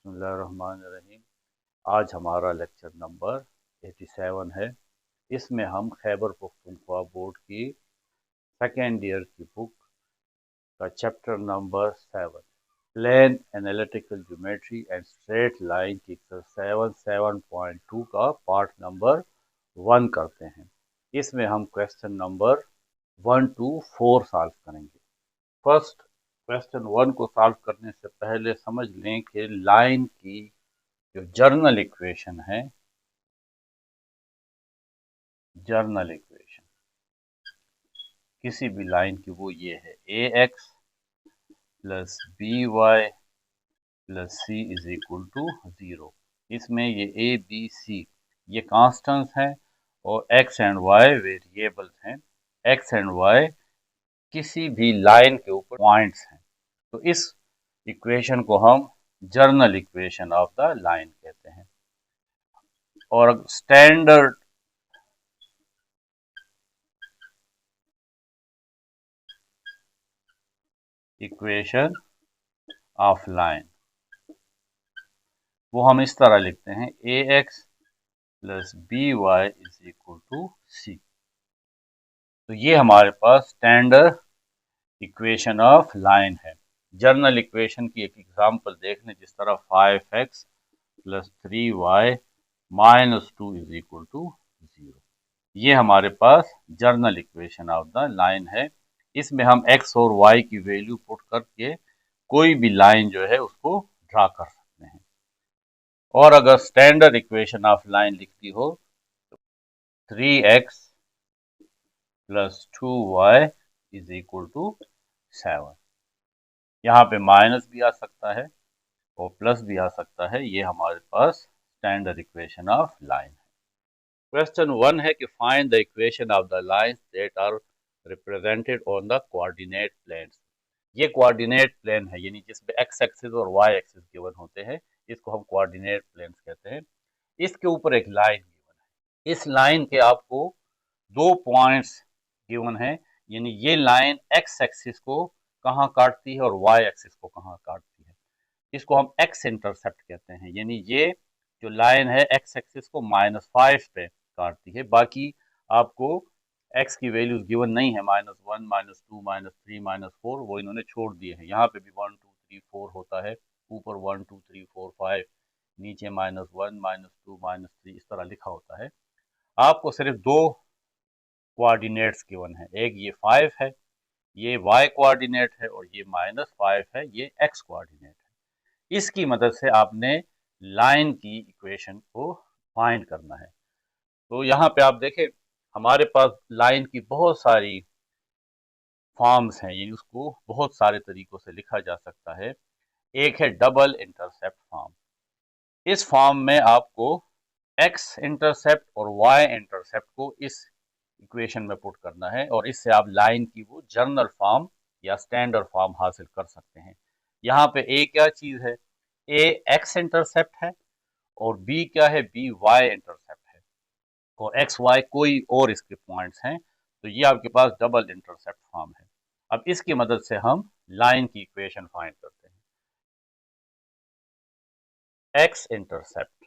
बिस्मिल्लाहिर्रहमानिर्रहीम। आज हमारा लेक्चर नंबर 87 है। इसमें हम खैबर पख्तूनख्वा बोर्ड की सेकेंड ईयर की बुक का chapter number 7 plane analytical geometry and straight line की एक्सरसाइज 7.2 का पार्ट नंबर 1 करते हैं। इसमें हम क्वेश्चन नंबर 1 to 4 सॉल्व करेंगे। फर्स्ट क्वेश्चन 1 को सॉल्व करने से पहले समझ लें कि लाइन की जो जर्नल इक्वेशन है, जर्नल इक्वेशन किसी भी लाइन की वो ये है a x plus b y plus c is equal to 0। इसमें ये ए बी सी ये कांस्टेंट्स हैं और एक्स एंड वाई वेरिएबल्स हैं। एक्स एंड वाई किसी भी लाइन के ऊपर पॉइंट्स हैं, तो इस इक्वेशन को हम journal equation of the line कहते हैं। और स्टैंडर्ड इक्वेशन ऑफ लाइन वो हम इस तरह लिखते हैं a x plus b y is equal to c. तो ये हमारे पास स्टैंडर्ड इक्वेशन ऑफ लाइन है। जर्नल इक्वेशन की एक एग्जांपल देख लें, जिस तरह 5x plus 3y minus 2 is equal to 0। ये हमारे पास general equation of the line है। इसमें हम x और y की वैल्यू पुट करके कोई भी लाइन जो है उसको ड्रा कर सकते हैं। और अगर स्टैंडर्ड इक्वेशन ऑफ लाइन लिखती हो तो 3x plus 2y is equal to 7। यहाँ पे माइनस भी आ सकता है और प्लस भी आ सकता है। ये हमारे पास स्टैंडर्ड इक्वेशन ऑफ लाइन है। क्वेश्चन 1 है कि find the equation of the lines that are represented on the coordinate planes. ये कोऑर्डिनेट प्लेन है, यानी जिसमें एक्स एक्सिस और वाई एक्सिस गिवन होते हैं, इसको हम कोऑर्डिनेट प्लेन्स कहते हैं। इसके ऊपर एक लाइन गिवन है। इस लाइन के आपको दो पॉइंट्स गिवन है, यानी ये लाइन एक्स एक्सिस को कहाँ काटती है और वाई एक्सिस को कहाँ काटती है। इसको हम एक्स इंटरसेप्ट कहते हैं, यानी ये जो लाइन है एक्स एक्सिस को -5 पे काटती है। बाकी आपको एक्स की वैल्यूज गिवन नहीं है, -1 -2 -3 -4 वो इन्होंने छोड़ दिए हैं। यहाँ पे भी 1 2 3 4 होता है, ऊपर 1 2 3 4 5, नीचे -1 -2 -3 इस तरह लिखा होता है। आपको सिर्फ दो कोऑर्डिनेट्स गिवन है, एक ये 5 है, ये y कोऑर्डिनेट है, और ये -5 है, ये x कोऑर्डिनेट है। इसकी मदद से आपने लाइन की इक्वेशन को फाइंड करना है। तो यहाँ पे आप देखें, हमारे पास लाइन की बहुत सारी फॉर्म्स हैं, यानी उसको बहुत सारे तरीकों से लिखा जा सकता है। एक है डबल इंटरसेप्ट फॉर्म। इस फॉर्म में आपको x इंटरसेप्ट और y इंटरसेप्ट को इस इक्वेशन में पुट करना है, और इससे आप लाइन की वो जर्नल फॉर्म या स्टैंडर्ड फॉर्म हासिल कर सकते हैं। यहाँ पे a क्या चीज है, a x इंटरसेप्ट है, और b क्या है, b y इंटरसेप्ट है, और x y कोई और इसके पॉइंट्स हैं। तो ये आपके पास डबल इंटरसेप्ट फॉर्म है। अब इसकी मदद से हम लाइन की इक्वेशन फाइंड करते हैं। x इंटरसेप्ट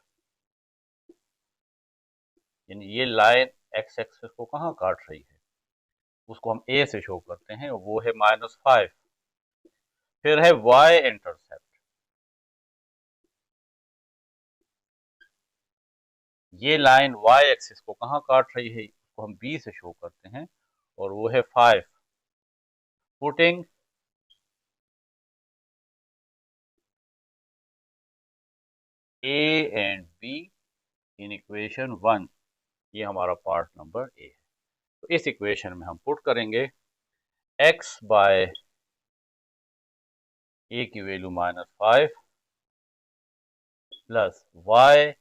यानी ये लाइन x एक्सिस को कहाँ काट रही है, उसको हम a से शो करते हैं, और वो है -5। फिर है y इंटरसेप्ट, ये लाइन y एक्सिस को कहाँ काट रही है, उसको हम b से शो करते हैं, और वो है 5। Putting a and b in equation 1, ये हमारा पार्ट नंबर a है। तो इस इक्वेशन में हम पुट करेंगे x बाय a की value -5 plus y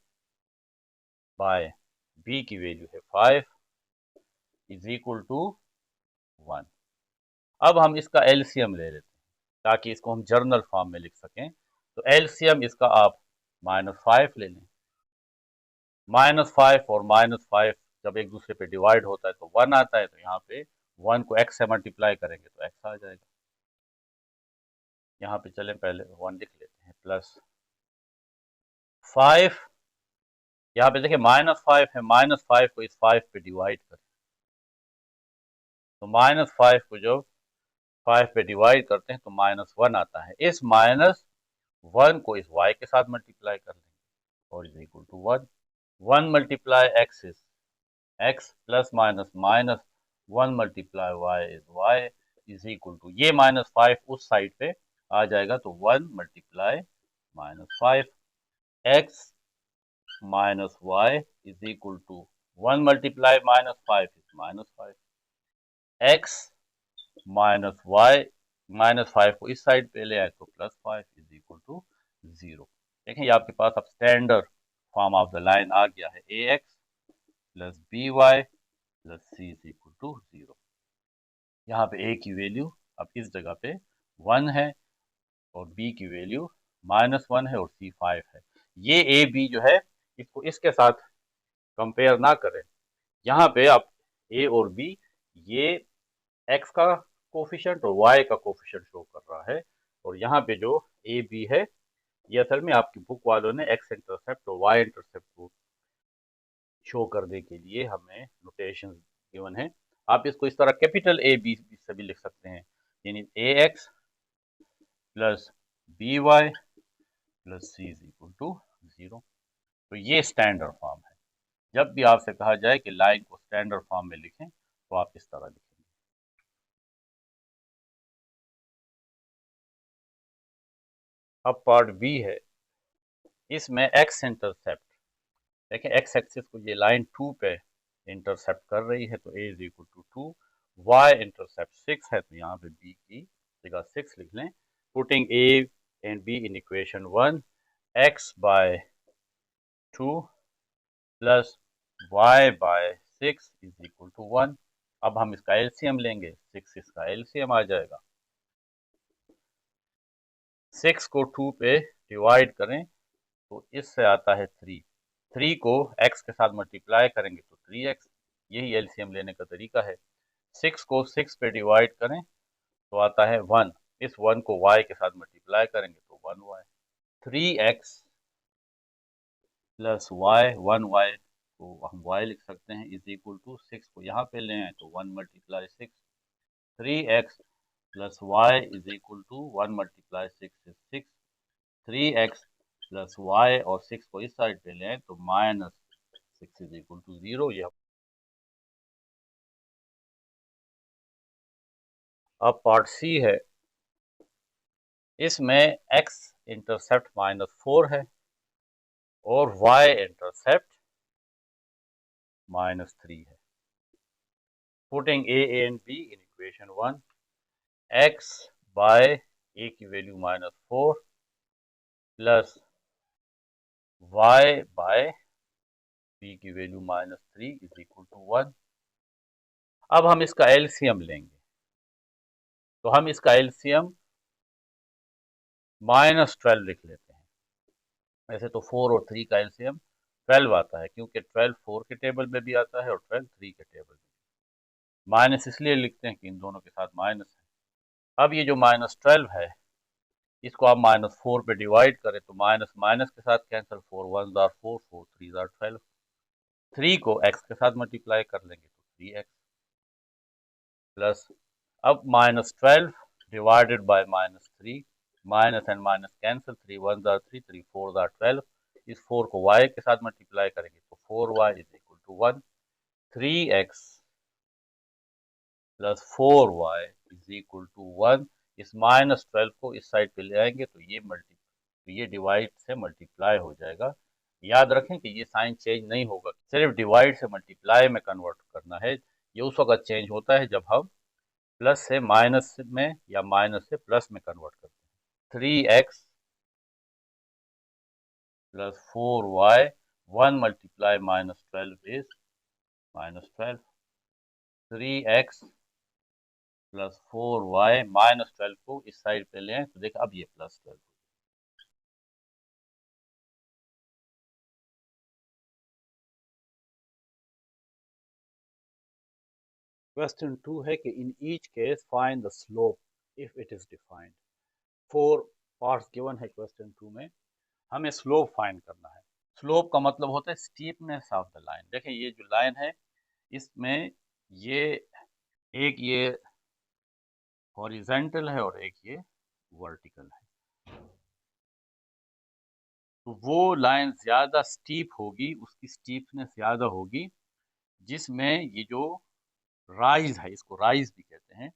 by b की वैल्यू है 5 इज इक्वल टू 1। अब हम इसका एलसीएम ले लेते हैं ताकि इसको हम जर्नल फॉर्म में लिख सकें। तो एलसीएम इसका आप -5 ले लें। -5 और -5 जब एक दूसरे पे डिवाइड होता है तो 1 आता है, तो यहाँ पे 1 को x से मल्टीप्लाई करेंगे तो x आ जाएगा। यहाँ पे चलें पहले 1 लिख लेते हैं, प्लस 5, यहाँ पे देखिए -5 है, -5 को इस 5 पे डिवाइड करें, तो -5 को जब 5 पे डिवाइड करते हैं तो -1 आता है। इस -1 को इस y के साथ मल्टीप्लाई कर लेंगे और is equal to 1। 1 multiply x is x plus minus minus 1 multiply y is y is equal to, ये -5 उस साइड पे आ जाएगा तो 1 multiply -5 x minus y is equal to 1 multiply -5 is -5 x minus y, -5 को इस साइड पे ले आए तो +5 इज इक्वल टू 0। देखें ये आपके पास अब standard form of the line आ गया है, ax plus by plus c is equal to 0। यहाँ पे a की वैल्यू अब इस जगह पे 1 है और b की वैल्यू -1 है और c 5 है। ये a b जो है इसको इसके साथ कंपेयर ना करें, यहाँ पे आप a और b ये x का कोफिशिएंट और y का कोफिशिएंट शो कर रहा है, और यहाँ पे जो a b है ये असल में आपकी बुक वालों ने x इंटरसेप्ट और y इंटरसेप्ट को शो करने के लिए हमें नोटेशन गिवन है। आप इसको इस तरह कैपिटल A B से भी लिख सकते हैं, यानी ax plus by plus c is equal to 0। तो ये स्टैंडर्ड फॉर्म है। जब भी आपसे कहा जाए कि लाइन को स्टैंडर्ड फॉर्म में लिखें तो आप इस तरह लिखेंगे। अब पार्ट बी है, इसमें x इंटरसेप्ट देखें, x एक्सिस को ये लाइन 2 पे इंटरसेप्ट कर रही है तो a is equal to 2, y intercept 6 है तो यहाँ पे b की जगह 6 लिख लें। Putting a and b in equation 1, x by 2 plus y by 6 is equal to 1। अब हम इसका एलसीएम लेंगे, 6 इसका एलसीएम आ जाएगा। 6 को 2 पे डिवाइड करें तो इससे आता है 3। 3 को x के साथ मल्टीप्लाई करेंगे तो 3x, यही एलसीएम लेने का तरीका है। 6 को 6 पे डिवाइड करें तो आता है 1, इस 1 को y के साथ मल्टीप्लाई करेंगे तो 1y। 3x plus y, 1y को हम y लिख सकते हैं इज इक्वल टू 6 को यहाँ पे ले आए तो 1 multiply 6, 3x plus y is equal to 1 multiply 6 is 6, 3x plus y और 6 को इस साइड पे ले आए तो -6 इज इक्वल टू 0। यह अब पार्ट सी है, इसमें x इंटरसेप्ट -4 है और y इंटरसेप्ट -3 है। Putting a and b in equation 1, x by a की value -4 plus y by b की वैल्यू -3 इज इक्वल टू 1। अब हम इसका एलसीएम लेंगे, तो हम इसका एलसीएम -12 लिख लेते हैं। वैसे तो 4 और 3 का एलसीएम 12 आता है, क्योंकि 12 4 के टेबल में भी आता है और 12 3 के टेबल में। माइनस इसलिए लिखते हैं कि इन दोनों के साथ माइनस है। अब ये जो -12 है इसको आप -4 पे डिवाइड करें तो माइनस माइनस के साथ कैंसिल, 4 1 जार 4, 4 3 जार 12। 3 को x के साथ मल्टीप्लाई कर लेंगे तो 3x प्लस, अब -12 divided by -3, minus and minus cancel, 3 1 jar 3, 3 4 jar 12। इस 4 को y के साथ मल्टीप्लाई करेंगे तो 4y is equal to 1। 3x plus 4y is equal to 1। इस -12 को इस साइड पे ले आएंगे तो ये डिवाइड से मल्टीप्लाई हो जाएगा। याद रखें कि ये साइन चेंज नहीं होगा, सिर्फ डिवाइड से मल्टीप्लाई में कन्वर्ट करना है। ये उस वक्त चेंज होता है जब हम प्लस से माइनस में या माइनस से प्लस में कन्वर्ट करते हैं। 3x plus 4y, 1 multiply -12 is -12, 3x plus 4y, -12 को इस साइड पे लें तो देखिए अब ये +12। क्वेश्चन 2 है कि इन each case find the slope if it is defined. 4 parts given है क्वेश्चन 2 में। हमें स्लोप फाइंड करना है। स्लोप का मतलब होता है स्टीपनेस ऑफ द लाइन। देखें ये जो लाइन है इसमें ये एक ये हॉरिजेंटल है और एक ये वर्टिकल है। तो वो लाइन ज्यादा स्टीप होगी, उसकी स्टीपनेस ज्यादा होगी, जिसमें ये जो राइज है, इसको राइज भी कहते हैं,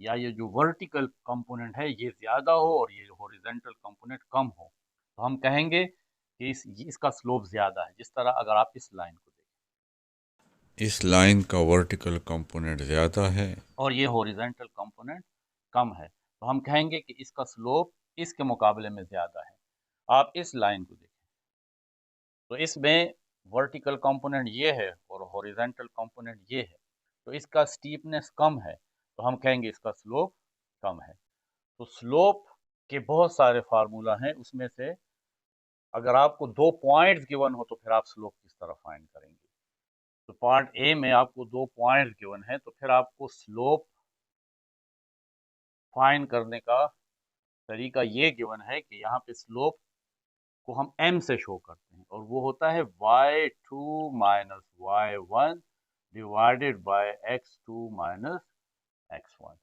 या ये जो वर्टिकल कंपोनेंट है ये ज्यादा हो और ये हॉरिजेंटल कंपोनेंट कम हो, तो हम कहेंगे कि इसका स्लोप ज्यादा है। जिस तरह अगर आप इस लाइन को देखें, इस लाइन का वर्टिकल कंपोनेंट ज़्यादा है और ये हॉरिजेंटल कंपोनेंट कम है, तो हम कहेंगे कि इसका स्लोप इसके मुकाबले में ज्यादा है। आप इस लाइन को देखें तो इसमें वर्टिकल कंपोनेंट ये है और हॉरिजेंटल कंपोनेंट ये है, तो इसका स्टीपनेस कम है, तो हम कहेंगे इसका स्लोप कम है। तो स्लोप के बहुत सारे फार्मूला हैं, उसमें से अगर आपको 2 पॉइंट्स गिवन हो तो फिर आप स्लोप किस तरह फाइंड करेंगे। तो पार्ट ए में आपको 2 पॉइंट्स गिवन है, तो फिर आपको स्लोप फाइंड करने का तरीका ये गिवन है कि यहाँ पे स्लोप को हम m से शो करते हैं, और वो होता है y2 minus y1 divided by x2 minus x1।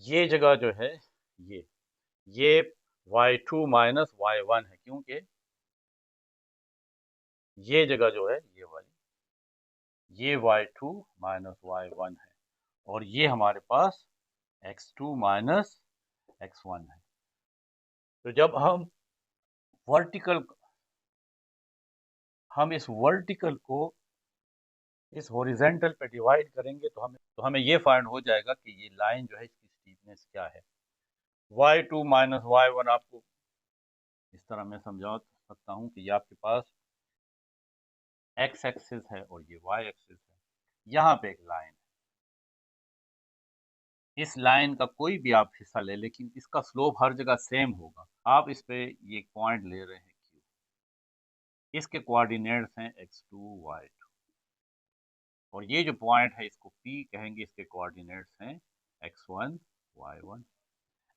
ये जगह जो है ये y2 माइनस y1 है, क्योंकि ये जगह जो है ये वाली ये y2 माइनस y1 है, और ये हमारे पास x2 माइनस x1 है। तो जब हम इस वर्टिकल को इस हॉरिजेंटल पे डिवाइड करेंगे तो हमें ये फाइंड हो जाएगा कि ये लाइन जो है इसकी स्टीपनेस क्या है। y2 माइनस y1 आपको इस तरह मैं समझा सकता हूँ कि ये आपके पास x एक्सिस है और ये y एक्सिस है, यहाँ पे एक लाइन है। इस लाइन का कोई भी आप हिस्सा ले, लेकिन इसका स्लोप हर जगह सेम होगा। आप इस पे ये एक पॉइंट ले रहे हैं Q, इसके कोऑर्डिनेट्स हैं x2 y2, और ये जो पॉइंट है इसको P कहेंगे, इसके कोऑर्डिनेट्स हैं x1 y1।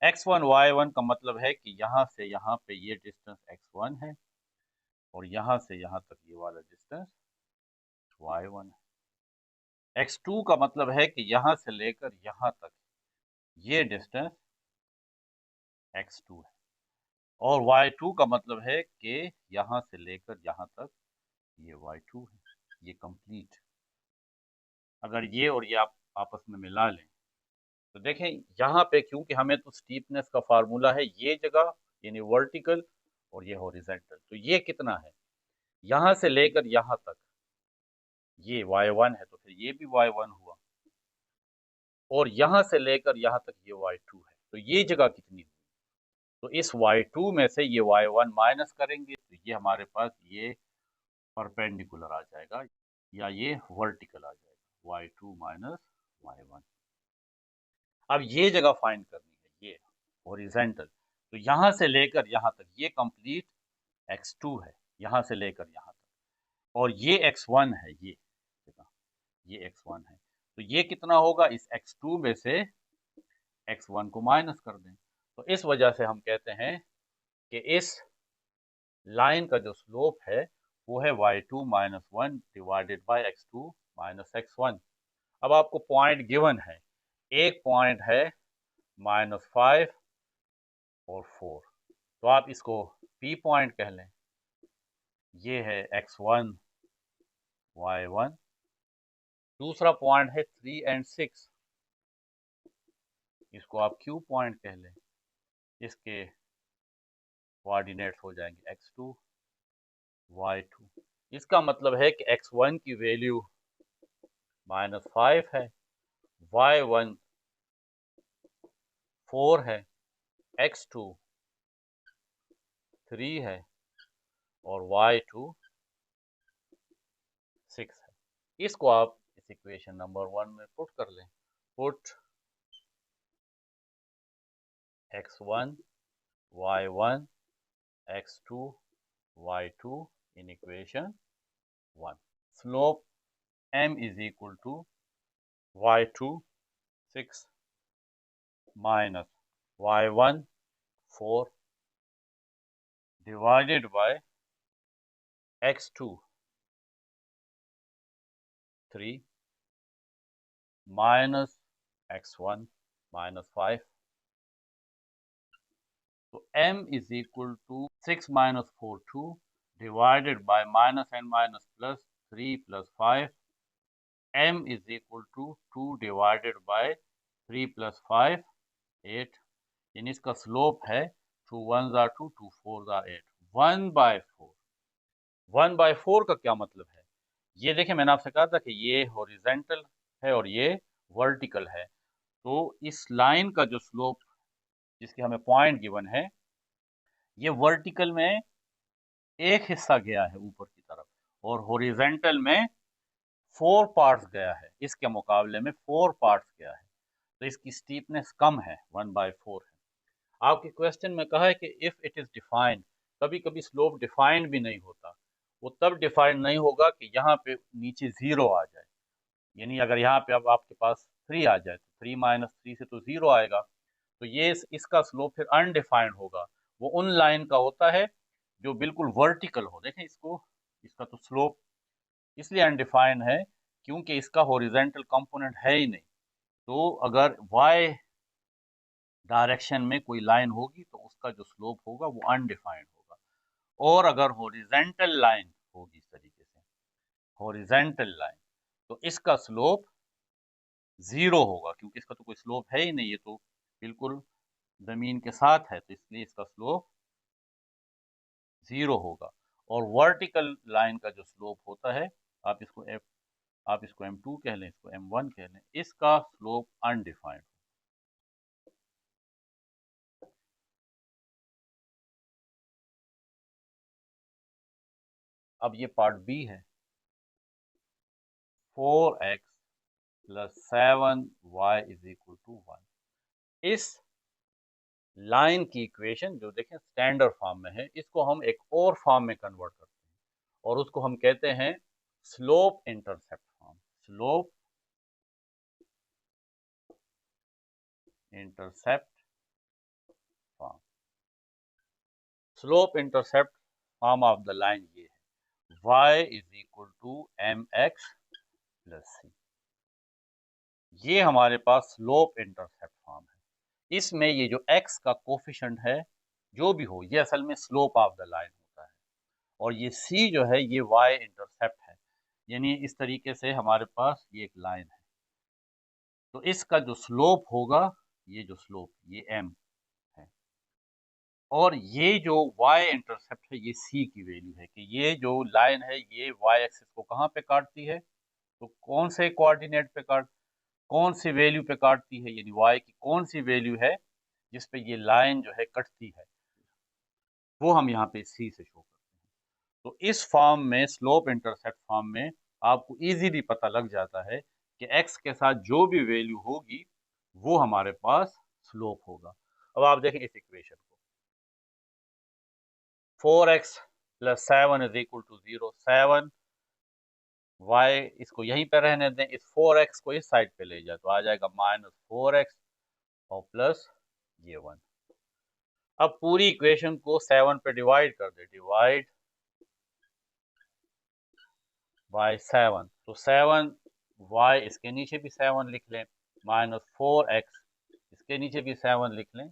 x1 y1 का मतलब है कि यहाँ से यहाँ पे ये डिस्टेंस x1 है और यहाँ से यहाँ तक ये वाला डिस्टेंस y1 है। x2 का मतलब है कि यहाँ से लेकर यहाँ तक ये डिस्टेंस x2 है, और y2 का मतलब है कि यहाँ से लेकर यहाँ तक ये y2 है। ये कंप्लीट, अगर ये और ये आप आपस में मिला लें तो देखें यहाँ पे, क्योंकि हमें तो स्टीपनेस का फार्मूला है ये जगह यानी वर्टिकल और ये हॉरिजेंटल, तो ये कितना है यहाँ से लेकर यहाँ तक ये y1 है, तो फिर ये भी y1 हुआ, और यहाँ से लेकर यहाँ तक ये y2 है, तो ये जगह कितनी हुई। तो इस y2 में से ये y1 माइनस करेंगे तो ये हमारे पास ये परपेंडिकुलर आ जाएगा या ये वर्टिकल आ जाएगा, y2 माइनस y1। अब ये जगह फाइंड करनी है, ये हॉरिजेंटल, तो यहाँ से लेकर यहाँ तक ये कंप्लीट x2 है, यहाँ से लेकर यहाँ तक, और ये x1 है, ये x1 है, तो ये कितना होगा, इस x2 में से x1 को माइनस कर दें। तो इस वजह से हम कहते हैं कि इस लाइन का जो स्लोप है वो है y2 minus 1 divided by x2 minus x1। अब आपको पॉइंट गिवन है, एक पॉइंट है -5 और 4, तो आप इसको P पॉइंट कह लें। ये है x1 y1। दूसरा पॉइंट है 3 एंड 6, इसको आप Q पॉइंट कह लें। इसके कोऑर्डिनेट्स हो जाएंगे x2 y2। इसका मतलब है कि x1 की वैल्यू -5 है, y1 4 है, x2 3 है और y2 6 है। इसको आप इस इक्वेशन नंबर 1 में पुट कर लें। Put x1 y1 x2 y2 in equation 1। Slope m is equal to y2 6 minus y1 4 divided by x2 3 minus x1 minus 5. So m is equal to 6 minus 4 2 divided by minus and minus plus 3 plus 5. m is equal to 2 divided by 3 plus 5 8. यानी इसका slope है 2 1 are 2 2 4 are 8 1/4। 1/4 का क्या मतलब है? ये देखिए मैंने आपसे कहा था कि ये हॉरिजेंटल है और ये वर्टिकल है। तो इस लाइन का जो स्लोप जिसके हमें पॉइंट गिवन है ये वर्टिकल में एक हिस्सा गया है ऊपर की तरफ और हॉरिजेंटल में 4 पार्ट्स गया है, इसके मुकाबले में 4 पार्ट्स गया है। तो इसकी स्टीपनेस कम है 1/4 है। आपके क्वेश्चन में कहा है कि इफ इट इज डिफाइंड, कभी कभी स्लोप डिफाइंड भी नहीं होता। वो तब डिफाइंड नहीं होगा कि यहाँ पे नीचे 0 आ जाए, यानी अगर यहाँ पे अब आपके पास 3 आ जाए तो 3 माइनस 3 से तो 0 आएगा, तो ये इसका स्लोप फिर अनडिफाइंड होगा। वो उन लाइन का होता है जो बिल्कुल वर्टिकल हो। देखें इसको, इसका तो स्लोप इसलिए अनडिफाइंड है क्योंकि इसका हॉरिजेंटल कंपोनेंट है ही नहीं। तो अगर y डायरेक्शन में कोई लाइन होगी तो उसका जो स्लोप होगा वो अनडिफाइंड होगा। और अगर हॉरिजेंटल लाइन होगी इस तरीके से, हॉरिजेंटल लाइन, तो इसका स्लोप 0 होगा क्योंकि इसका तो कोई स्लोप है ही नहीं, ये तो बिल्कुल जमीन के साथ है, तो इसलिए इसका स्लोप 0 होगा। और वर्टिकल लाइन का जो स्लोप होता है, आप इसको m2 कह लें, इसको m1 कह लें, इसका स्लोप अनडिफाइंड। अब ये पार्ट बी है, 4x plus 7y is equal to 1। इस लाइन की इक्वेशन जो देखें स्टैंडर्ड फॉर्म में है, इसको हम एक और फॉर्म में कन्वर्ट करते हैं और उसको हम कहते हैं slope intercept form. Slope intercept form. Slope intercept form of the line ये है, y is equal to mx plus c। ये हमारे पास स्लोप इंटरसेप्ट फॉर्म है। इसमें ये जो x का कोफिशिएंट है जो भी हो, ये असल में स्लोप ऑफ द लाइन होता है, और ये c जो है ये y इंटरसेप्ट है। यानी इस तरीके से हमारे पास ये एक लाइन है, तो इसका जो स्लोप होगा, ये जो स्लोप ये m है, और ये जो y इंटरसेप्ट है ये c की वैल्यू है कि ये जो लाइन है ये y एक्सिस को कहाँ पे काटती है, तो कौन से कोऑर्डिनेट पे कौन सी वैल्यू पे काटती है, यानी y की कौन सी वैल्यू है जिस पे ये लाइन जो है कटती है, वो हम यहाँ पे c से शो करते हैं। तो इस फॉर्म में, स्लोप इंटरसेप्ट फॉर्म में, आपको इजीली पता लग जाता है कि x के साथ जो भी वैल्यू होगी वो हमारे पास स्लोप होगा। अब आप देखें इस इक्वेशन को, 4x plus 7 is equal to 0। 7 y इसको यहीं पे रहने दें, इस 4x को इस साइड पे ले जाए तो आ जाएगा -4x और प्लस ये 1। अब पूरी इक्वेशन को 7 पे डिवाइड कर दे, डिवाइड बाय 7, तो 7 y इसके नीचे भी 7 लिख लें, -4x इसके नीचे भी 7 लिख लें,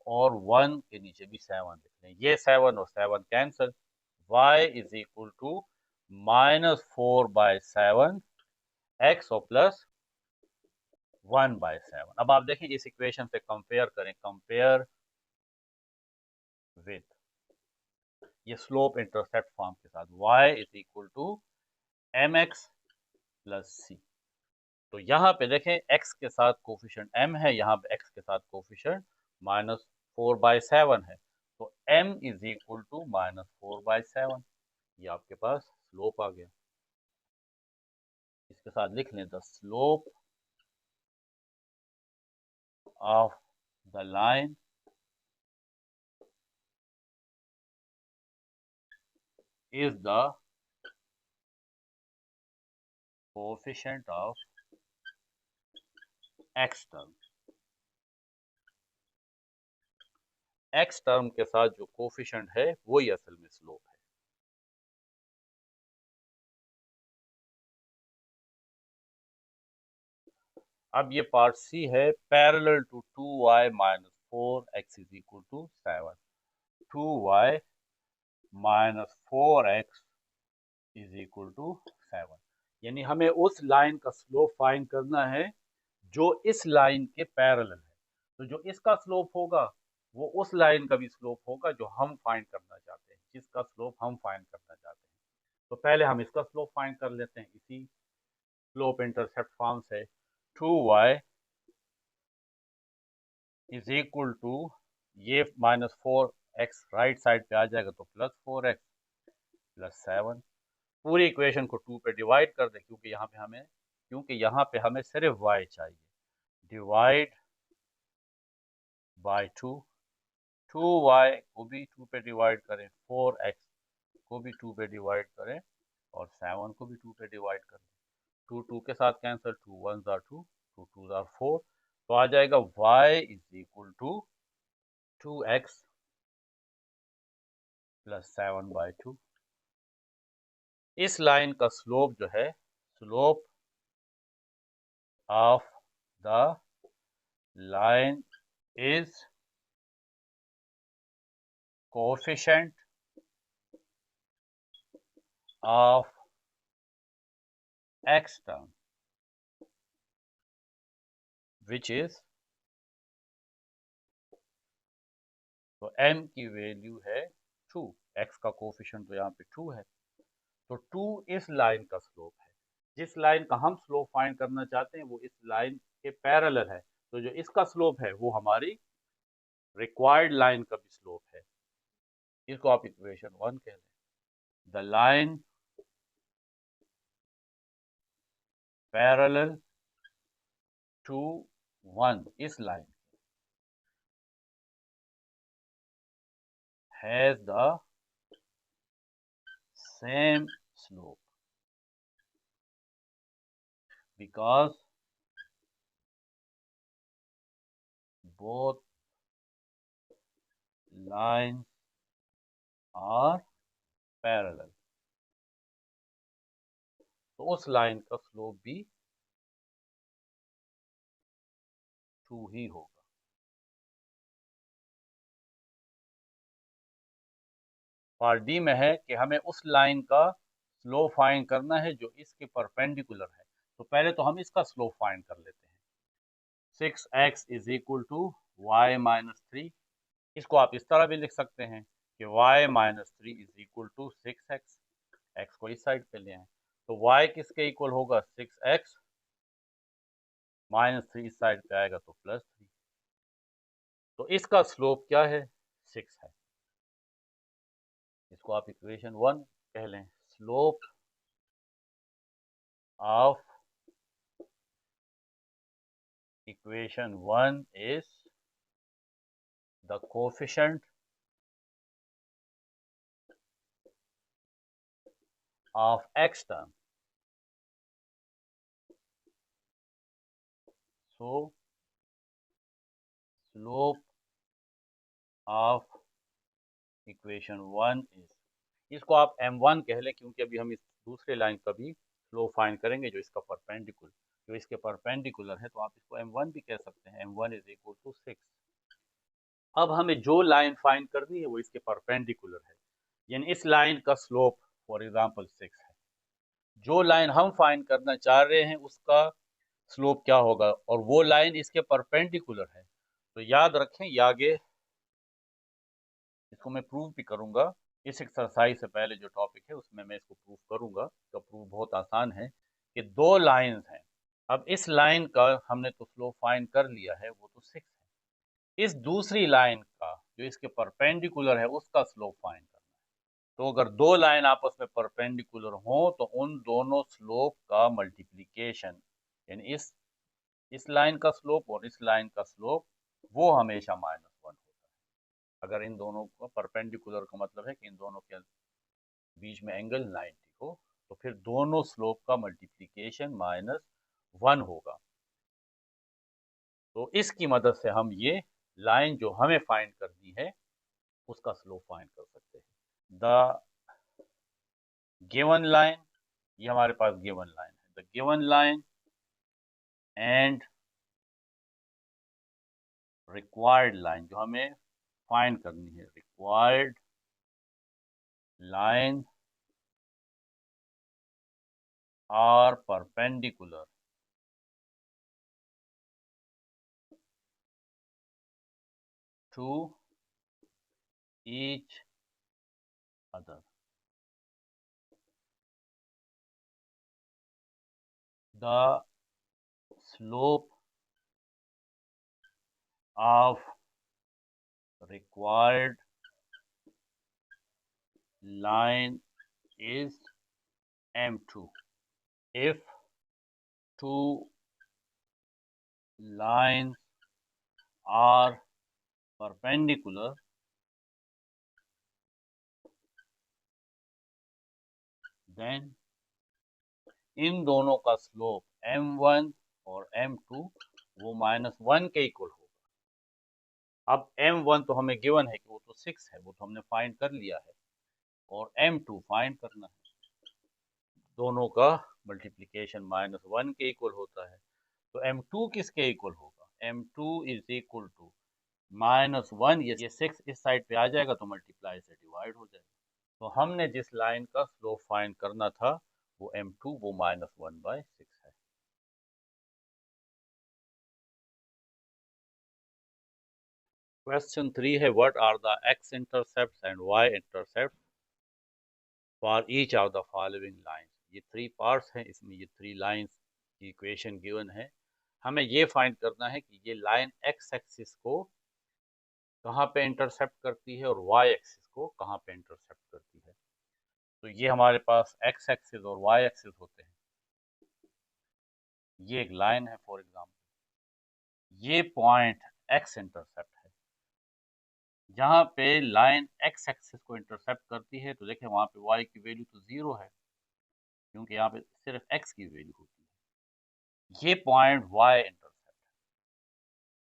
और 1 के नीचे भी 7 लिख लें। ये 7 और 7 cancel, y is equal to -4/7 x और प्लस 1/7। अब आप देखें इस इक्वेशन से कंपेयर करें, कंपेयर विद ये स्लोप इंटरसेप्ट फॉर्म के साथ, y is equal to mx plus c। तो यहाँ पे देखें x के साथ कोफिशिएंट m है, यहाँ पे x के साथ कोफिशिएंट -4/7 है, तो m इज इक्वल टू -4/7। ये आपके पास स्लोप आ गया। इसके साथ लिख लें, the slope of the line is the coefficient of x term। X term के साथ जो कोफिशिएंट है वही असल में स्लोप है। अब ये पार्ट सी है, parallel to 2y minus 4x is equal to 7। 2y minus 4x is equal to 7, यानी हमें उस लाइन का स्लोप फाइंड करना है जो इस लाइन के पैरेलल है। तो जो इसका स्लोप होगा वो उस लाइन का भी स्लोप होगा जो हम फाइंड करना चाहते हैं, जिसका स्लोप हम फाइंड करना चाहते हैं। तो पहले हम इसका स्लोप फाइंड कर लेते हैं। इसी स्लोप इंटरसेप्ट फॉर्म से 2y इज इक्वल टू, ये माइनस 4x राइट साइड पे आ जाएगा तो प्लस 4x प्लस 7। पूरी इक्वेशन को 2 पे डिवाइड कर दे, क्योंकि यहाँ पे हमें सिर्फ y चाहिए। डिवाइड बाय 2, 2y को भी 2 पे डिवाइड करें, 4x को भी 2 पे डिवाइड करें और 7 को भी 2 पे डिवाइड करें। 2 2 के साथ कैंसिल, 2 1 आर 2, 2 2 आर 4, तो आ जाएगा y is equal to 2x plus 7 by 2। इस लाइन का स्लोप जो है, slope of the line is coefficient of x term which is, तो m की वैल्यू है 2, x का कोएफिशिएंट तो यहाँ पे 2 है, तो 2 इस लाइन का स्लोप है। जिस लाइन का हम स्लोप फाइंड करना चाहते हैं वो इस लाइन के पैरेलल है, तो जो इसका स्लोप है वो हमारी रिक्वायर्ड लाइन का भी स्लोप है। इसको आप इक्वेशन 1 कह लें। द लाइन पैरेलल टू 1, इस line has the same slope because both lines are parallel। तो उस लाइन का स्लोप भी 2 ही होगा। पार्ट डी में है कि हमें उस लाइन का स्लोप फाइंड करना है जो इसके परपेंडिकुलर है। तो पहले तो हम इसका स्लोप फाइंड कर लेते हैं। 6x is equal to y minus 3। इसको आप इस तरह भी लिख सकते हैं कि y minus 3 is equal to 6x। x को इस साइड पे ले आए तो y किसके इक्वल होगा, 6x माइनस 3 इस साइड पे आएगा तो प्लस 3। तो इसका स्लोप क्या है, 6 है। इसको आप इक्वेशन 1 कह लें। Slope of equation 1 is the coefficient of x term, so slope of equation 1 is, इसको आप m1 कह लें क्योंकि अभी हम इस दूसरे लाइन का भी स्लोप फाइंड करेंगे जो इसके परपेंडिकुलर है, तो आप इसको m1 भी कह सकते हैं। m1 is equal to 6। अब हमें जो लाइन फाइंड करनी है वो इसके परपेंडिकुलर है, यानी इस लाइन का स्लोप फॉर एग्जांपल 6 है। जो लाइन हम फाइंड करना चाह रहे हैं उसका स्लोप क्या होगा, और वो लाइन इसके परपेंडिकुलर है। तो याद रखें, ये आगे इसको मैं प्रूव भी करूंगा। इस एक्सरसाइज से पहले जो टॉपिक है उसमें मैं इसको प्रूव करूंगा। तो प्रूव बहुत आसान है कि दो लाइंस हैं। अब इस लाइन का हमने तो स्लोप फाइंड कर लिया है, वो तो 6 है। इस दूसरी लाइन का जो इसके परपेंडिकुलर है उसका स्लोप फाइंड करना है। तो अगर दो लाइन आपस में परपेंडिकुलर हो तो उन दोनों स्लोप का मल्टीप्लीकेशन, यानी इस लाइन का स्लोप और इस लाइन का स्लोप, वो हमेशा -1 होता है। अगर इन दोनों का परपेंडिकुलर का मतलब है कि इन दोनों के बीच में एंगल 90 हो, तो फिर दोनों स्लोप का मल्टीप्लीकेशन -1 होगा। तो इसकी मदद से हम ये लाइन जो हमें फाइंड करनी है उसका स्लोप फाइंड कर सकते हैं। द गिवन लाइन, ये हमारे पास गिवन लाइन है, the given line and required line, जो हमें फाइंड करनी है, required line are perpendicular to each other. The slope of required line is M2 if two lines are perpendicular, then इन दोनों का स्लोप M1 और M2 वो -1 के इक्वल होगा। अब M1 तो हमें गिवन है कि वो तो 6 है, वो तो हमने फाइंड कर लिया है, और M2 फाइंड करना है। दोनों का मल्टीप्लिकेशन -1 के इक्वल होता है, तो M2 किसके इक्वल होगा? M2 इज इक्वल टू -1, ये 6 इस साइड पे आ जाएगा तो मल्टीप्लाई से डिवाइड हो जाएगा। तो हमने जिस लाइन का स्लोप फाइंड करना था वो M2, वो -1/6 है। क्वेश्चन 3 है, what are the x intercepts and y intercept for each of the following lines. ये 3 पार्ट्स हैं, इसमें ये 3 लाइंस की इक्वेशन गिवन है। हमें ये फाइंड करना है कि ये लाइन x एक्सिस को कहाँ पे इंटरसेप्ट करती है और y एक्सिस को कहाँ पे इंटरसेप्ट करती है। तो ये हमारे पास x एक्सिस और y एक्सिस होते हैं। ये एक लाइन है फॉर एग्जांपल, ये पॉइंट x इंटरसेप्ट है। जहाँ पे लाइन x एक्सिस को इंटरसेप्ट करती है तो देखें वहाँ पे y की वैल्यू तो 0 है, क्योंकि यहाँ पे सिर्फ x की वैल्यू होती है। ये पॉइंट y इंटरसेप्ट है,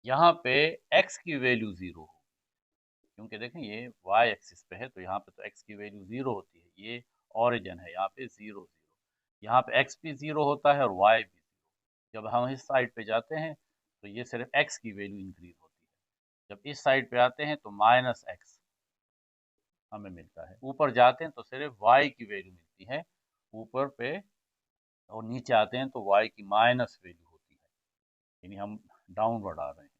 यहाँ पे x की वैल्यू 0 हो, क्योंकि देखें ये y एक्सिस पे है तो यहाँ पे तो x की वैल्यू 0 होती है। ये ओरिजिन है, यहाँ पे 0 0, यहाँ पे x भी 0 होता है और y भी 0। जब हम इस साइड पे जाते हैं तो ये सिर्फ x की वैल्यू इंक्रीज होती है। जब इस साइड पे आते हैं तो -x हमें मिलता है। ऊपर जाते हैं तो सिर्फ y की वैल्यू मिलती है ऊपर पे, और नीचे आते हैं तो y की माइनस वैल्यू होती है, यानी हम डाउनवर्ड आ रहे हैं।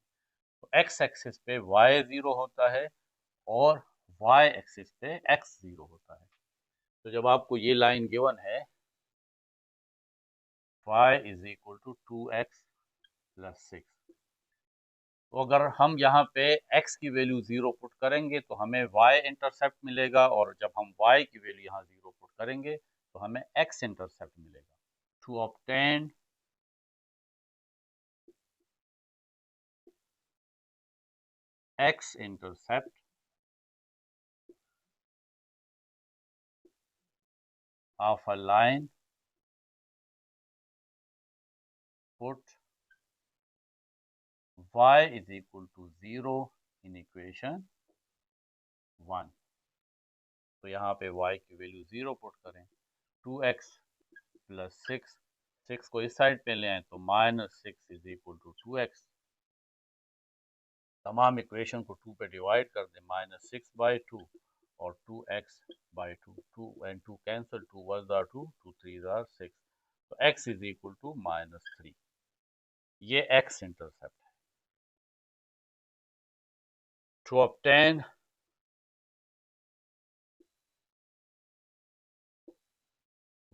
तो x एक्सिस पे y 0 होता है और y एक्सिस पे x 0 होता है। तो जब आपको ये लाइन गिवन है y is equal to 2x plus 6, तो अगर हम यहाँ पे x की वैल्यू 0 पुट करेंगे तो हमें y इंटरसेप्ट मिलेगा, और जब हम y की वैल्यू यहाँ 0 पुट करेंगे तो हमें x इंटरसेप्ट मिलेगा। To obtain x intercept of a line, put y is equal to 0 in equation 1। तो यहाँ पे y की वैल्यू 0 पुट करें, 2x प्लस 6 को इस साइड पे ले आए तो -6 इज इक्वल टू 2x। तमाम इक्वेशन को 2 पे डिवाइड कर दें, -6/2 और 2x/2, 2 and 2 cancel, 2 1 are 2, 2 3 are 6, तो x इज इक्वल टू -3। ये x इंटरसेप्ट है। To obtain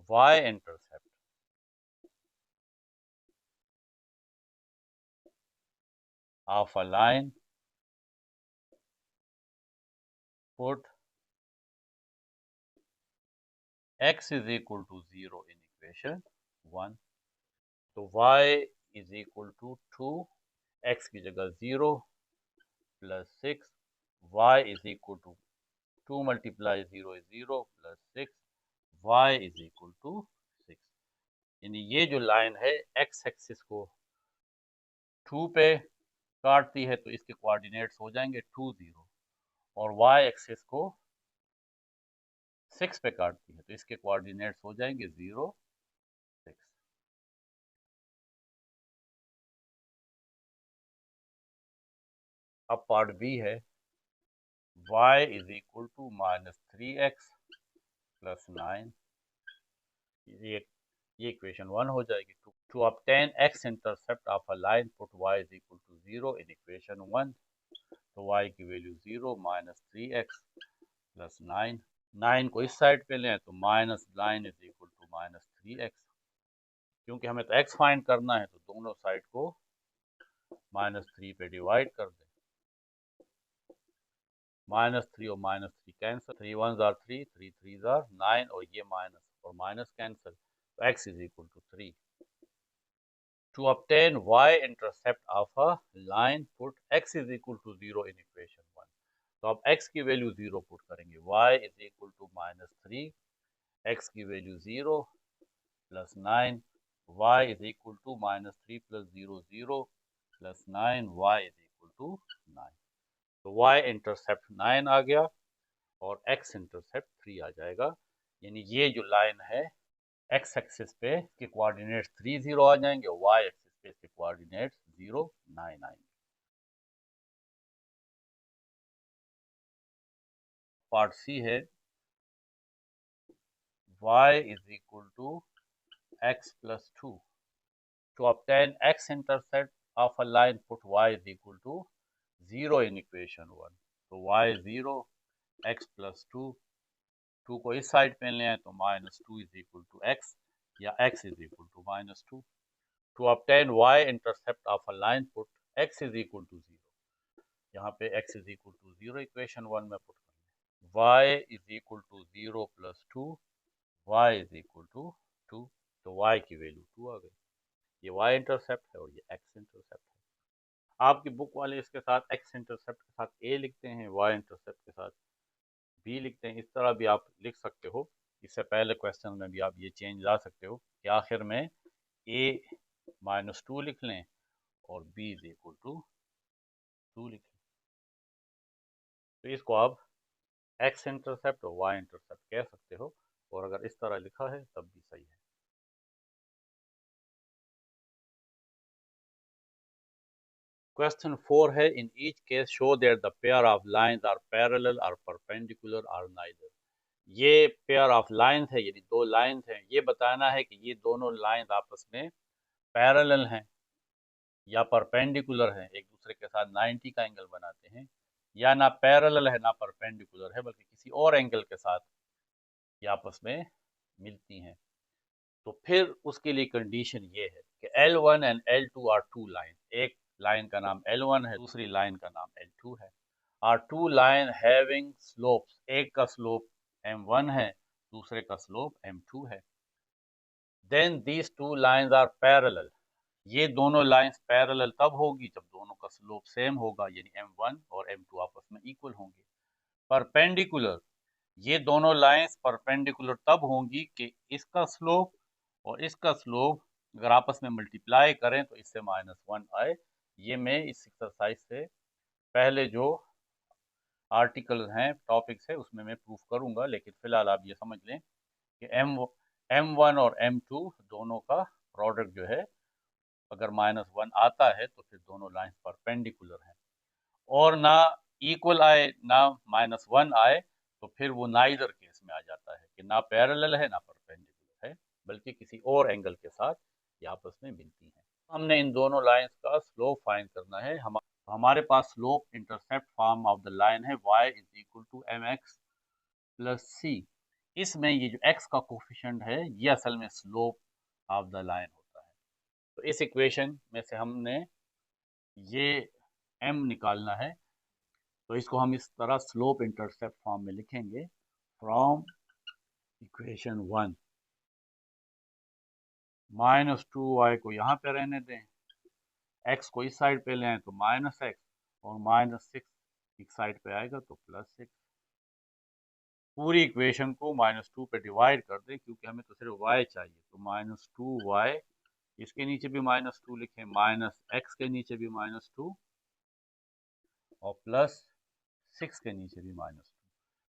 y intercept of a line, put x is equal to 0 in equation 1। तो y is equal to 2, x की जगह 0 plus 6, y is equal to 2 multiply 0 is 0 plus 6, y is equal to 6। यानी ये जो line है x axis को 2 पे काटती है तो इसके कोऑर्डिनेट्स हो जाएंगे 2 0, और वाई एक्सिस को 6 पे काटती है, तो इसके कोऑर्डिनेट्स हो जाएंगे 0, 6। अब पार्ट बी है y is equal to -3x plus 9। ये इक्वेशन 1 हो जाएगी। To obtain x intercept of a line put y is equal to 0 in equation 1। तो y की वैल्यू 0 -3x प्लस 9। 9 को इस साइड पे लें तो -9 इज इक्वल टू -3x। क्योंकि हमें तो x फाइंड करना है तो दोनों साइड को -3 पे डिवाइड कर दें। -3 और -3 कैंसिल, 3 1 जार 3, 3 3 जार 9 और ये माइनस और माइनस कैंसिल, तो x is equal to 3। To obtain y intercept of a line, put x is equal to 0 in equation 1। तो अब x की वैल्यू 0 पुट करेंगे, y is equal to -3, x की value 0 plus 9, y is equal to -3 plus 0 0 plus 9, y is equal to 9। तो y intercept 9 आ गया और x intercept 3 आ जाएगा। यानी ये जो लाइन है x एक्सिस पे के कोऑर्डिनेट्स 3 0 आ जाएंगे और y एक्सिस पे इसके कोऑर्डिनेट्स 0 9 आएंगे। पार्ट सी है y is equal to x plus 2। To obtain x intercept of a line put y is equal to 0 in equation 1। तो y 0, x प्लस 2, 2 को इस साइड पे ले आए तो -2 इज इक्वल टू x या x is equal to -2। To obtain y intercept of a line put x is equal to 0। यहाँ पे x is equal to 0 equation 1 में पुट करेंगे। y is equal to 0 plus 2, y is equal to 2। तो y की value 2 आ गई। ये y intercept है और ये x इंटरसेप्ट है। आपकी बुक वाले इसके साथ x इंटरसेप्ट के साथ a लिखते हैं, y इंटरसेप्ट के साथ b लिखते हैं। इस तरह भी आप लिख सकते हो। इससे पहले क्वेश्चन में भी आप ये चेंज ला सकते हो कि आखिर में a -2 लिख लें और b इज इक्वल टू 2 लिख लें। तो इसको आप x इंटरसेप्ट और y इंटरसेप्ट कह सकते हो, और अगर इस तरह लिखा है तब भी सही है। क्वेश्चन 4 है in each case show that the pair of lines are parallel और परपेंडिकुलर और नाइदर। ये पेयर ऑफ लाइंस है, यानी दो लाइंस हैं। ये बताना है कि ये दोनों लाइंस आपस में पैरेलल हैं या परपेंडिकुलर हैं, एक दूसरे के साथ 90 का एंगल बनाते हैं, या ना पैरेलल है ना परपेंडिकुलर है बल्कि किसी और एंगल के साथ ये आपस में मिलती हैं। तो फिर उसके लिए कंडीशन ये है कि L1 and L2 are two line. एक लाइन का नाम L1 है, दूसरी लाइन का नाम L2 है। Are two line having slopes, एक का स्लोप M1 है, दूसरे का स्लोप M2 है। Then these two lines are parallel. ये दोनों लाइंस पैरेलल तब होगी जब दोनों का स्लोप सेम होगा, यानी M1 और M2 आपस में इक्वल होंगे। परपेंडिकुलर, ये दोनों लाइंस परपेंडिकुलर तब होंगी कि इसका स्लोप और इसका स्लोप अगर आपस में मल्टीप्लाई करें तो इससे -1 आए। ये मैं इस एक्सरसाइज से पहले जो आर्टिकल हैं, टॉपिक्स है, उसमें मैं प्रूफ करूंगा, लेकिन फिलहाल आप ये समझ लें कि M1 और M2 दोनों का प्रोडक्ट जो है अगर -1 आता है तो फिर दोनों लाइन परपेंडिकुलर हैं। और ना इक्वल आए ना -1 आए तो फिर वो नाइदर केस में आ जाता है कि ना पैरेलल है ना परपेंडिकुलर है, बल्कि किसी और एंगल के साथ ये आपस में मिलती हैं। हमने इन दोनों लाइंस का स्लोप फाइंड करना है। हमारे पास slope intercept form of the line है y is equal to mx plus c। इसमें ये जो x का कोफिशिएंट है ये असल में स्लोप ऑफ द लाइन होता है। तो इस इक्वेशन में से हमने ये m निकालना है, तो इसको हम इस तरह स्लोप इंटरसेप्ट फॉर्म में लिखेंगे। फ्रॉम इक्वेशन 1 -2y को यहाँ पे रहने दें, x को इस साइड पे लें तो -x और -6 एक साइड पे आएगा तो +6। पूरी इक्वेशन को -2 पे डिवाइड कर दें क्योंकि हमें तो सिर्फ y चाहिए, तो -2y, इसके नीचे भी -2 लिखें, -x के नीचे भी -2 और 6 के नीचे भी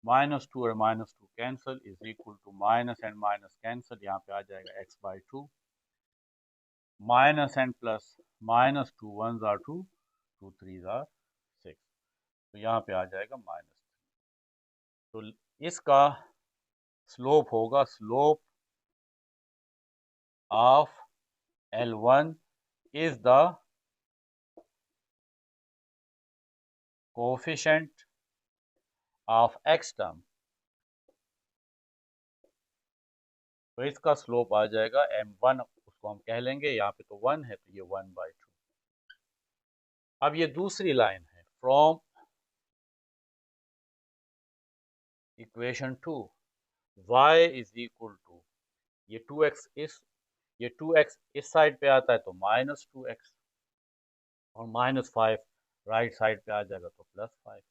-2 और -2 cancel is equal to minus and minus cancel, यहाँ पे आ जाएगा x/2 minus and plus -2 1s are 2 2 3s are 6, तो यहाँ पे आ जाएगा -3। तो इसका स्लोप होगा slope of L1 is the coefficient of x term, तो इसका स्लोप आ जाएगा m1, उसको हम कह लेंगे, यहाँ पे तो 1 है तो ये 1/2। अब ये दूसरी लाइन है from equation 2 y is equal to ये 2x इस साइड पे आता है तो -2x और -5 राइट साइड पे आ जाएगा तो +5।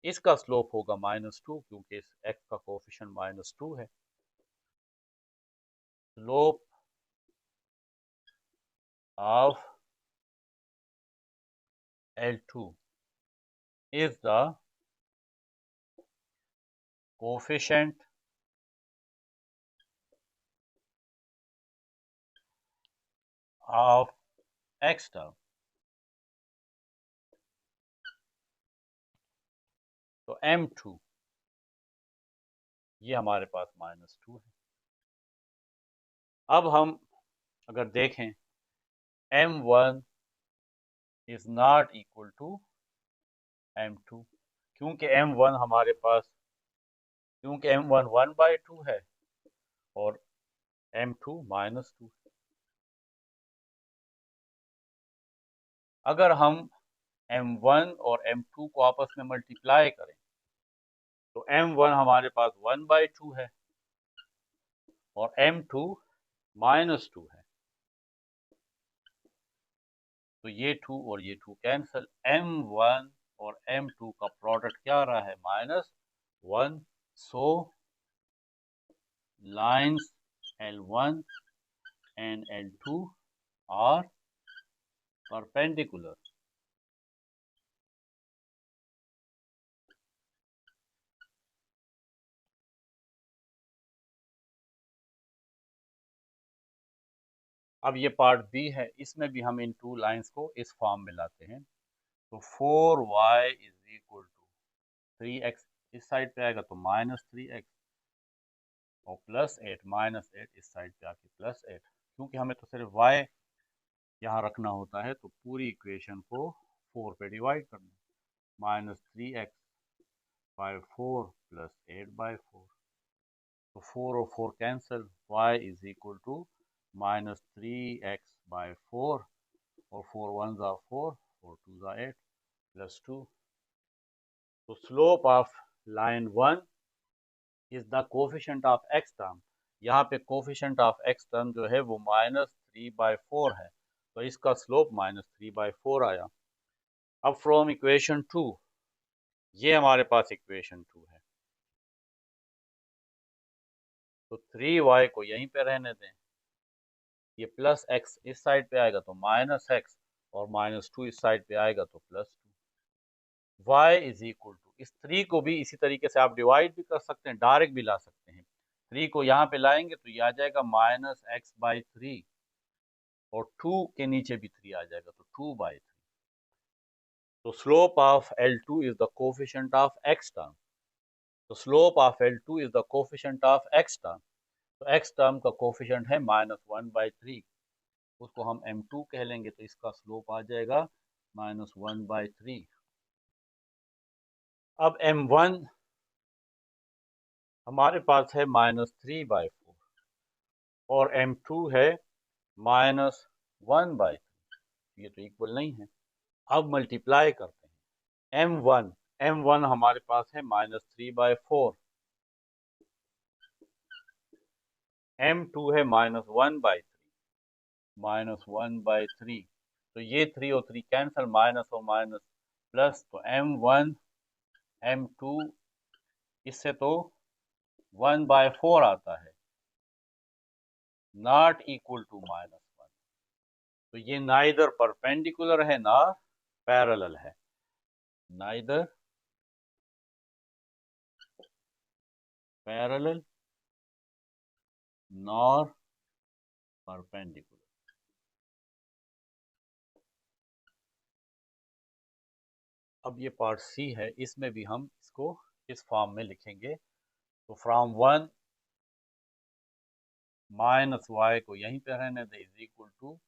इसका स्लोप होगा -2 क्योंकि इस x का कोफिशिएंट -2 है। Slope of L2 is the coefficient of x term, तो m2 ये हमारे पास -2 है। अब हम अगर देखें m1 is not equal to m2, क्योंकि m1 हमारे पास क्योंकि m1 1/2 है और m2 -2 है। अगर हम m1 और m2 को आपस में मल्टीप्लाई करें तो m1 हमारे पास 1/2 है और m2 -2 है, तो ये 2 और ये 2 कैंसिल, m1 और m2 का प्रोडक्ट क्या आ रहा है -1, सो lines L1 and L2 are perpendicular। अब ये पार्ट बी है, इसमें भी हम इन टू लाइंस को इस फॉर्म में लाते हैं, तो 4y is equal to 3x इस साइड पे आएगा तो -3x और +8 -8 इस साइड पे आके +8, क्योंकि हमें तो सिर्फ y यहाँ रखना होता है तो पूरी इक्वेशन को 4 पे डिवाइड करना, -3x/4 +8/4, तो 4 और 4 cancel, y is equal to -3x/4 और 4 1s are 4 4 2s are 8 +2, तो slope of line 1 is the coefficient of x term, यहाँ पे कोफिशिएंट ऑफ x टर्म जो है वो -3/4 है, तो इसका स्लोप -3/4 आया। अब फ्रॉम इक्वेशन 2 ये हमारे पास इक्वेशन 2 है, तो 3y को यहीं पे रहने दें, ये +x इस साइड पे आएगा तो -x और -2 इस साइड पे आएगा तो +2, y इज इक्वल टू इस 3 को भी इसी तरीके से आप डिवाइड भी कर सकते हैं, डायरेक्ट भी ला सकते हैं, 3 को यहाँ पे लाएंगे तो ये आ जाएगा -x/3 और 2 के नीचे भी 3 आ जाएगा तो 2/3, तो slope of L2 is the coefficient of x term, तो slope of L2 is the coefficient of x term, तो x टर्म का कोफिशिएंट है -1/3, उसको हम m2 कह लेंगे, तो इसका स्लोप आ जाएगा -1/3। अब m1 हमारे पास है -3/4 और m2 है -1/3, ये तो इक्वल नहीं है। अब मल्टीप्लाई करते हैं, m1 हमारे पास है -3/4, m2 है -1/3, तो ये 3 और 3 कैंसिल, माइनस और माइनस प्लस, तो m1 m2 इससे तो 1/4 आता है, नॉट इक्वल टू -1, तो ये नाइदर परपेंडिकुलर है ना पैरेलल है, नाइदर पैरेलल नॉर परपेंडिकुलर। अब ये पार्ट सी है, इसमें भी हम इसको इस फॉर्म में लिखेंगे। तो फ्रॉम 1 माइनस वाई को यहीं पे रहने दे इज इक्वल टू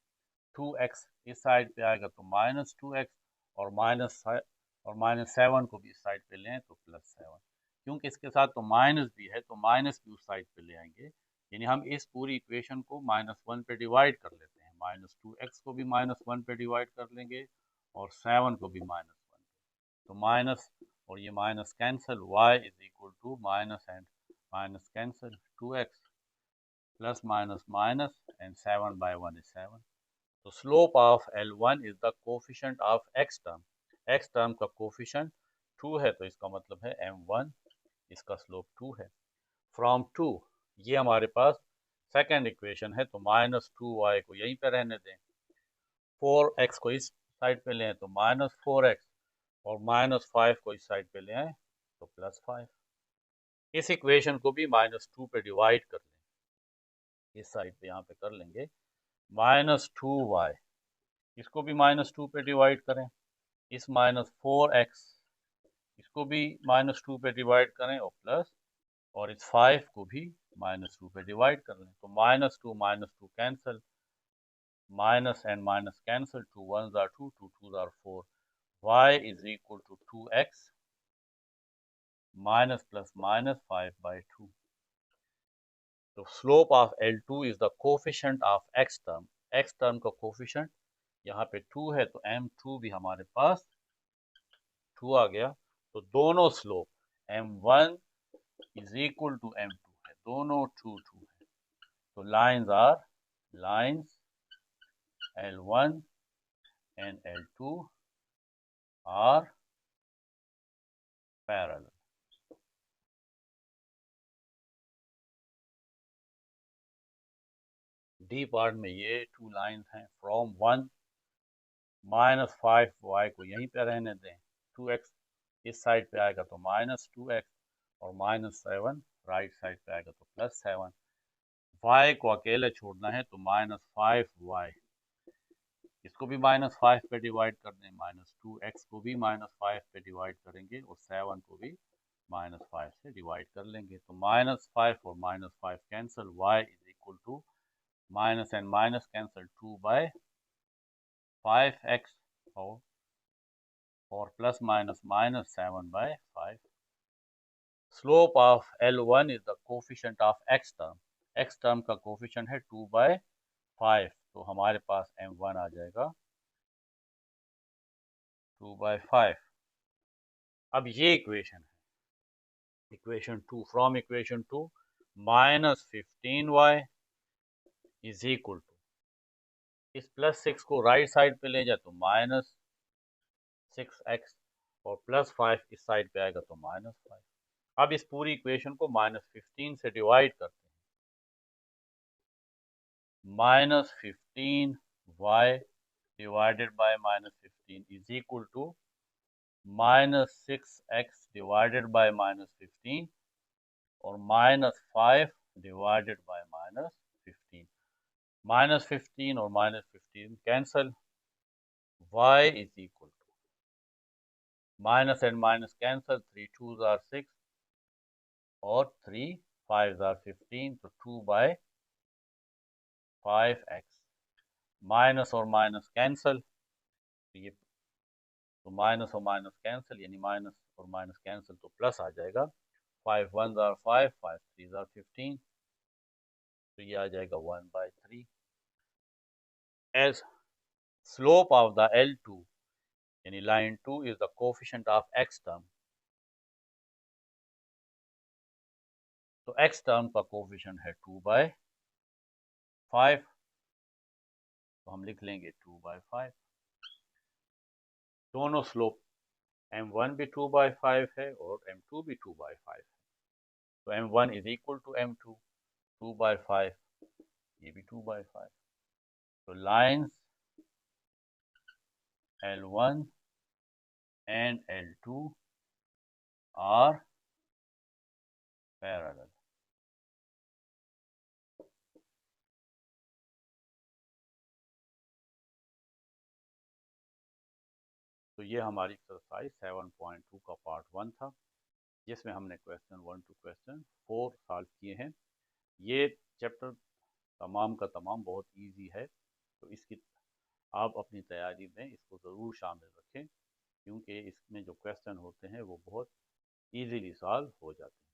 2x, इस साइड पे आएगा तो माइनस 2x, और माइनस 7 को भी इस साइड पे लें तो प्लस 7। क्योंकि इसके साथ तो माइनस भी है तो माइनस भी उस साइड पे ले आएंगे, यानी हम इस पूरी इक्वेशन को -1 पे डिवाइड कर लेते हैं। -2x को भी -1 पे डिवाइड कर लेंगे और 7 को भी -1 पे। तो माइनस और ये minus cancel, y is equal to minus and minus cancel, 2x plus minus minus and 7 by 1 is 7. So slope of L1 is the coefficient of x term. x term का coefficient 2 है तो इसका मतलब है m1, इसका slope 2 है। From 2 ये हमारे पास सेकेंड इक्वेशन है, तो -2y को यहीं पे रहने दें, 4x को इस साइड पे लें तो -4x, और -5 को इस साइड पे ले आए तो +5। इस इक्वेशन को भी -2 पे डिवाइड कर लें, इस साइड पे यहाँ पे कर लेंगे -2y, इसको भी -2 पे डिवाइड करें, इस -4x इसको भी -2 पे डिवाइड करें और प्लस, और इस 5 को भी -2 पे डिवाइड कर लें। तो -2 cancel, minus and minus cancel, 2 1s are 2, 2 2s are 4, y is equal to 2x minus plus minus 5 by 2. तो slope of L2 is the coefficient of x term, x term का कोफिशिएंट यहाँ पे 2 है तो m2 भी हमारे पास 2 आ गया। तो दोनों slope m1 is equal to m2 है, दोनों 2 2 है। तो lines L1 and L2 are parallel। D part में ये 2 लाइंस हैं। फ्रॉम 1 -5y को यहीं पे रहने दें, 2x इस साइड पे आएगा तो -2x, और -7 राइट साइड पे आएगा तो +7। y को अकेले छोड़ना है तो -5y, इसको भी -5 पे डिवाइड कर दें, -2x को भी -5 पे डिवाइड करेंगे और 7 को भी -5 से डिवाइड कर लेंगे। तो -5 और -5 cancel, y is equal to minus and minus cancel, 2/5x और plus minus minus 7/5। Slope of L1 is the coefficient of x term, x term का कोफिशिएंट है 2/5, तो हमारे पास m1 आ जाएगा 2/5। अब ये इक्वेशन है, equation 2, from equation 2 -15y is equal to, इस +6 को राइट साइड पे ले जाए तो -6x, और +5 इस साइड पे आएगा तो -5। अब इस पूरी इक्वेशन को -15 से डिवाइड करते हैं, -15y divided by -15 is equal to -6x divided by -15 और -5 डिवाइडेड बाय -15। -15 और -15 cancel, y is equal to, minus and minus cancel, 3 2s are 6 और 3 5s are 15, तो 2/5x, माइनस और माइनस कैंसल, ये तो माइनस और माइनस कैंसिल, यानी minus और माइनस कैंसिल तो प्लस आ जाएगा, 5 1s are 5, 5 3s are 15, तो ये आ जाएगा 1/3। As slope of the L2 यानी line 2 is the coefficient of x term, तो x टर्म का कोफिशिएंट है 2/5, तो हम लिख लेंगे 2/5। दोनों स्लोप m1 भी 2/5 है और m2 भी 2/5 है, तो m1 is equal to m2, 2/5, ये भी 2/5। तो lines L1 and L2 are parallel। तो ये हमारी एक्सरसाइज 7.2 का पार्ट 1 था, जिसमें हमने क्वेश्चन 1 टू क्वेश्चन 4 सॉल्व किए हैं। ये चैप्टर तमाम का तमाम बहुत इजी है, तो इसकी आप अपनी तैयारी में इसको ज़रूर शामिल रखें, क्योंकि इसमें जो क्वेश्चन होते हैं वो बहुत इजीली सॉल्व हो जाते हैं।